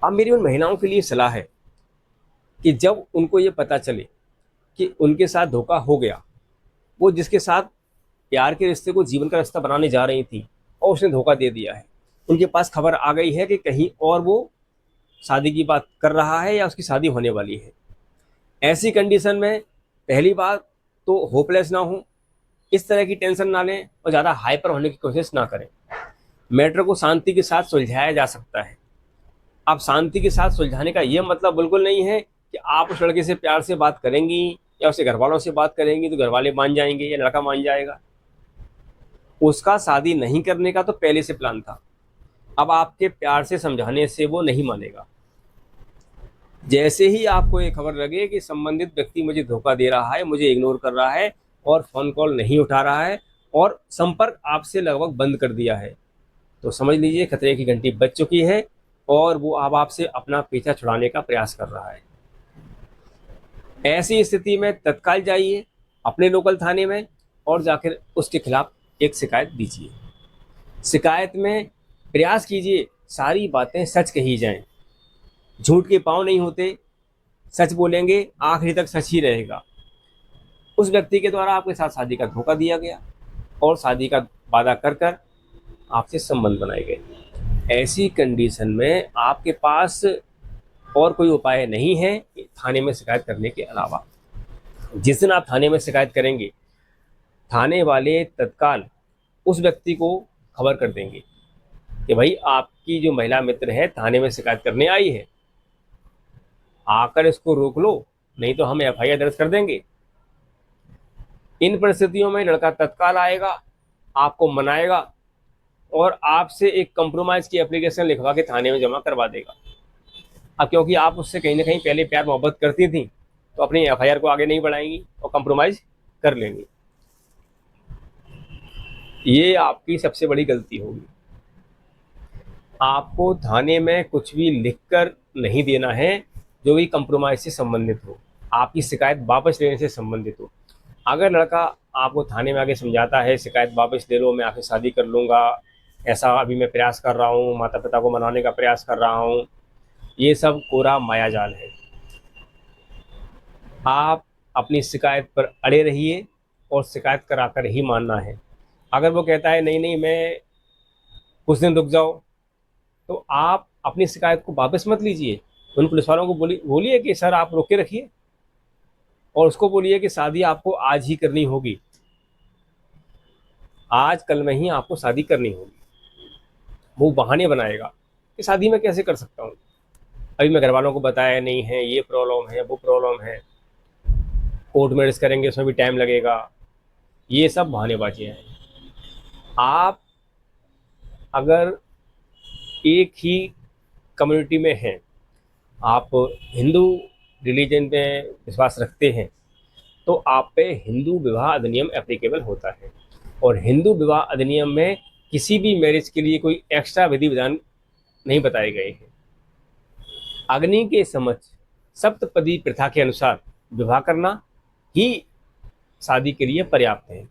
अब मेरी उन महिलाओं के लिए सलाह है कि जब उनको ये पता चले कि उनके साथ धोखा हो गया, वो जिसके साथ प्यार के रिश्ते को जीवन का रिश्ता बनाने जा रही थी और उसने धोखा दे दिया है, उनके पास खबर आ गई है कि कहीं और वो शादी की बात कर रहा है या उसकी शादी होने वाली है। ऐसी कंडीशन में पहली बात तो होपलेस ना हो, इस तरह की टेंशन ना लें और ज़्यादा हाइपर होने की कोशिश ना करें। मैटर को शांति के साथ सुलझाया जा सकता है। अब शांति के साथ सुलझाने का ये मतलब बिल्कुल नहीं है कि आप उस लड़के से प्यार से बात करेंगी या उसके घर वालों से बात करेंगी तो घर वाले मान जाएंगे या लड़का मान जाएगा। उसका शादी नहीं करने का तो पहले से प्लान था। अब आपके प्यार से समझाने से वो नहीं मानेगा। जैसे ही आपको ये खबर लगे कि संबंधित व्यक्ति मुझे धोखा दे रहा है, मुझे इग्नोर कर रहा है और फ़ोन कॉल नहीं उठा रहा है और संपर्क आपसे लगभग बंद कर दिया है, तो समझ लीजिए खतरे की घंटी बज चुकी है और वो अब आपसे अपना पीछा छुड़ाने का प्रयास कर रहा है। ऐसी स्थिति में तत्काल जाइए अपने लोकल थाने में और जाकर उसके खिलाफ एक शिकायत दीजिए। शिकायत में प्रयास कीजिए सारी बातें सच कही जाएं। झूठ के पाँव नहीं होते, सच बोलेंगे आखिरी तक सच ही रहेगा। उस व्यक्ति के द्वारा आपके साथ शादी का धोखा दिया गया और शादी का वादा कर कर आपसे संबंध बनाए गए। ऐसी कंडीशन में आपके पास और कोई उपाय नहीं है थाने में शिकायत करने के अलावा। जिस दिन आप थाने में शिकायत करेंगे, थाने वाले तत्काल उस व्यक्ति को खबर कर देंगे कि भाई आपकी जो महिला मित्र है थाने में शिकायत करने आई है, आकर इसको रोक लो नहीं तो हम एफआईआर दर्ज कर देंगे। इन परिस्थितियों में लड़का तत्काल आएगा, आपको मनाएगा और आपसे एक कंप्रोमाइज़ की एप्लीकेशन लिखवा के थाने में जमा करवा देगा। अब क्योंकि आप उससे कहीं ना कहीं पहले प्यार मोहब्बत करती थी तो अपनी एफआईआर को आगे नहीं बढ़ाएंगी और कंप्रोमाइज़ कर लेंगी। ये आपकी सबसे बड़ी गलती होगी। आपको थाने में कुछ भी लिखकर नहीं देना है जो भी कंप्रोमाइज़ से संबंधित हो, आपकी शिकायत वापस लेने से संबंधित हो। अगर लड़का आपको थाने में आके समझाता है शिकायत वापस ले लो, मैं आपसे शादी कर लूँगा, ऐसा अभी मैं प्रयास कर रहा हूँ, माता पिता को मनाने का प्रयास कर रहा हूँ, ये सब कोरा मायाजाल है। आप अपनी शिकायत पर अड़े रहिए और शिकायत कराकर ही मानना है। अगर वो कहता है नहीं नहीं मैं कुछ दिन रुक जाओ, तो आप अपनी शिकायत को वापस मत लीजिए। उन पुलिस वालों को बोलिए कि सर आप रोक के रखिए और उसको बोलिए कि शादी आपको आज ही करनी होगी, आज कल में ही आपको शादी करनी होगी। वो बहाने बनाएगा कि शादी मैं कैसे कर सकता हूँ, अभी मैं घर वालों को बताया नहीं है, ये प्रॉब्लम है वो प्रॉब्लम है, कोर्ट मैरिज करेंगे उसमें भी टाइम लगेगा। ये सब बहानेबाजियाँ हैं। आप अगर एक ही कम्युनिटी में हैं, आप हिंदू रिलीजन में विश्वास रखते हैं, तो आप पे हिंदू विवाह अधिनियम एप्लीकेबल होता है और हिंदू विवाह अधिनियम में किसी भी मैरिज के लिए कोई एक्स्ट्रा विधि विधान नहीं बताए गए हैं। अग्नि के समक्ष सप्तपदी प्रथा के अनुसार विवाह करना ही शादी के लिए पर्याप्त है।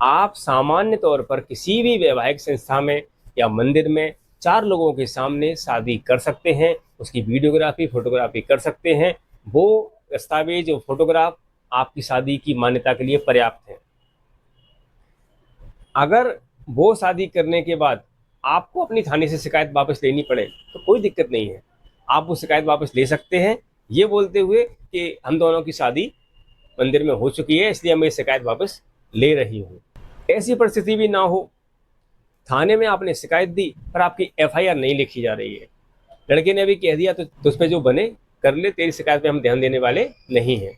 आप सामान्य तौर पर किसी भी वैवाहिक संस्था में या मंदिर में 4 लोगों के सामने शादी कर सकते हैं, उसकी वीडियोग्राफी फोटोग्राफी कर सकते हैं। वो दस्तावेज और फोटोग्राफ आपकी शादी की मान्यता के लिए पर्याप्त है। अगर वो शादी करने के बाद आपको अपनी थाने से शिकायत वापस लेनी पड़े तो कोई दिक्कत नहीं है, आप वो शिकायत वापस ले सकते हैं ये बोलते हुए कि हम दोनों की शादी मंदिर में हो चुकी है इसलिए मैं ये शिकायत वापस ले रही हूँ। ऐसी परिस्थिति भी ना हो, थाने में आपने शिकायत दी पर आपकी एफआईआर नहीं लिखी जा रही है, लड़के ने भी कह दिया तो उस पर जो बने कर ले, तेरी शिकायत पे हम ध्यान देने वाले नहीं हैं।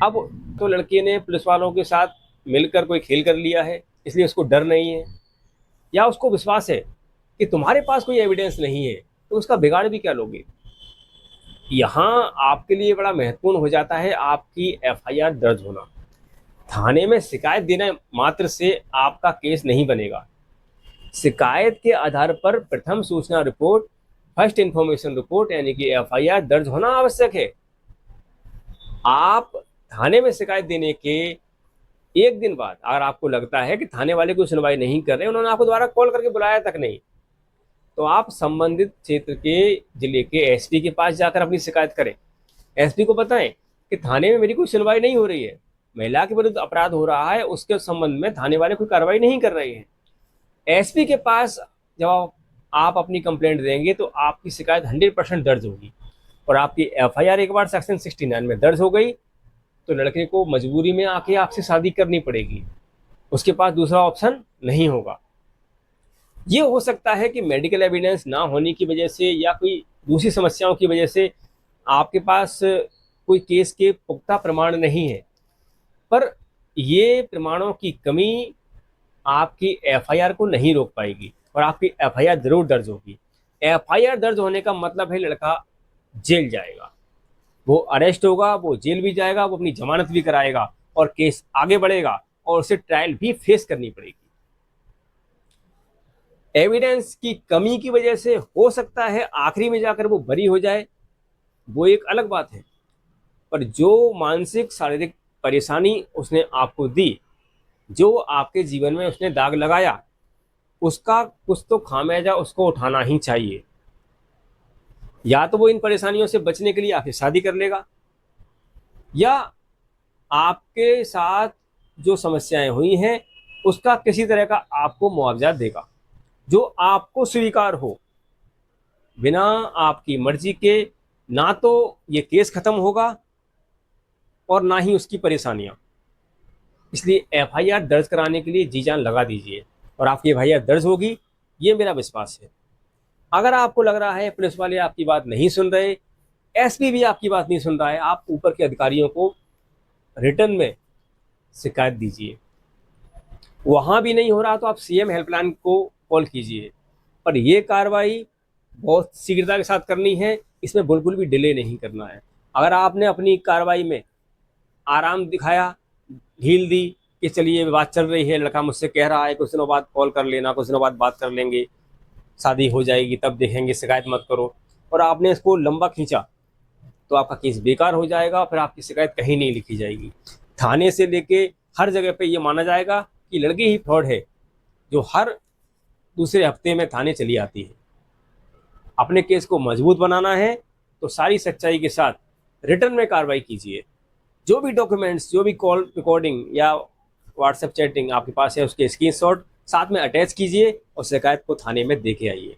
अब तो लड़के ने पुलिस वालों के साथ मिलकर कोई खेल कर लिया है इसलिए उसको डर नहीं है, या उसको विश्वास है कि तुम्हारे पास कोई एविडेंस नहीं है तो उसका बिगाड़ भी क्या लोगे। यहाँ आपके लिए बड़ा महत्वपूर्ण हो जाता है आपकी एफआईआर दर्ज होना। थाने में शिकायत देने मात्र से आपका केस नहीं बनेगा। शिकायत के आधार पर प्रथम सूचना रिपोर्ट, फर्स्ट इंफॉर्मेशन रिपोर्ट यानी कि एफआईआर दर्ज होना आवश्यक है। आप थाने में शिकायत देने के एक दिन बाद अगर आपको लगता है कि थाने वाले कोई सुनवाई नहीं कर रहे, उन्होंने आपको दोबारा कॉल करके बुलाया तक नहीं, तो आप संबंधित क्षेत्र के जिले के एसपी के पास जाकर अपनी शिकायत करें। एसपी को बताएं कि थाने में मेरी कोई सुनवाई नहीं हो रही है, महिला के विरुद्ध अपराध हो रहा है, उसके संबंध में थाने वाले कोई कार्रवाई नहीं कर रहे हैं। एसपी के पास जब आप अपनी कंप्लेंट देंगे तो आपकी शिकायत 100% दर्ज होगी, और आपकी एफआईआर एक बार सेक्शन 69 में दर्ज हो गई तो लड़के को मजबूरी में आके आपसे शादी करनी पड़ेगी, उसके पास दूसरा ऑप्शन नहीं होगा। ये हो सकता है कि मेडिकल एविडेंस ना होने की वजह से या कोई दूसरी समस्याओं की वजह से आपके पास कोई केस के पुख्ता प्रमाण नहीं है, पर ये प्रमाणों की कमी आपकी एफआईआर को नहीं रोक पाएगी और आपकी एफआईआर जरूर दर्ज होगी। एफआईआर दर्ज होने का मतलब है लड़का जेल जाएगा, वो अरेस्ट होगा, वो जेल भी जाएगा, वो अपनी जमानत भी कराएगा और केस आगे बढ़ेगा और उसे ट्रायल भी फेस करनी पड़ेगी। एविडेंस की कमी की वजह से हो सकता है आखिरी में जाकर वो बरी हो जाए, वो एक अलग बात है, पर जो मानसिक शारीरिक परेशानी उसने आपको दी, जो आपके जीवन में उसने दाग लगाया, उसका कुछ तो खामियाजा उसको उठाना ही चाहिए। या तो वो इन परेशानियों से बचने के लिए आपसे शादी कर लेगा, या आपके साथ जो समस्याएं हुई हैं उसका किसी तरह का आपको मुआवजा देगा जो आपको स्वीकार हो। बिना आपकी मर्जी के ना तो ये केस खत्म होगा और ना ही उसकी परेशानियां। इसलिए एफआईआर दर्ज कराने के लिए जी जान लगा दीजिए और आपकी एफआईआर दर्ज होगी, ये मेरा विश्वास है। अगर आपको लग रहा है पुलिस वाले आपकी बात नहीं सुन रहे, एसपी भी आपकी बात नहीं सुन रहा है, आप ऊपर के अधिकारियों को रिटर्न में शिकायत दीजिए। वहाँ भी नहीं हो रहा तो आप सीएम हेल्पलाइन को कॉल कीजिए, पर यह कार्रवाई बहुत शीघ्रता के साथ करनी है, इसमें बिल्कुल भी डिले नहीं करना है। अगर आपने अपनी कार्रवाई में आराम दिखाया, ढील दी कि चलिए बात चल रही है, लड़का मुझसे कह रहा है कुछ दिनों बाद कॉल कर लेना, कुछ दिनों बाद बात कर लेंगे, शादी हो जाएगी तब देखेंगे, शिकायत मत करो, और आपने इसको लंबा खींचा तो आपका केस बेकार हो जाएगा, फिर आपकी शिकायत कहीं नहीं लिखी जाएगी। थाने से लेके हर जगह पे ये माना जाएगा कि लड़की ही फ्रॉड है जो हर दूसरे हफ्ते में थाने चली आती है। अपने केस को मजबूत बनाना है तो सारी सच्चाई के साथ रिटर्न में कार्रवाई कीजिए। जो भी डॉक्यूमेंट्स, जो भी कॉल रिकॉर्डिंग या व्हाट्सएप चैटिंग आपके पास है उसके स्क्रीनशॉट साथ में अटैच कीजिए और शिकायत को थाने में दे के आइए।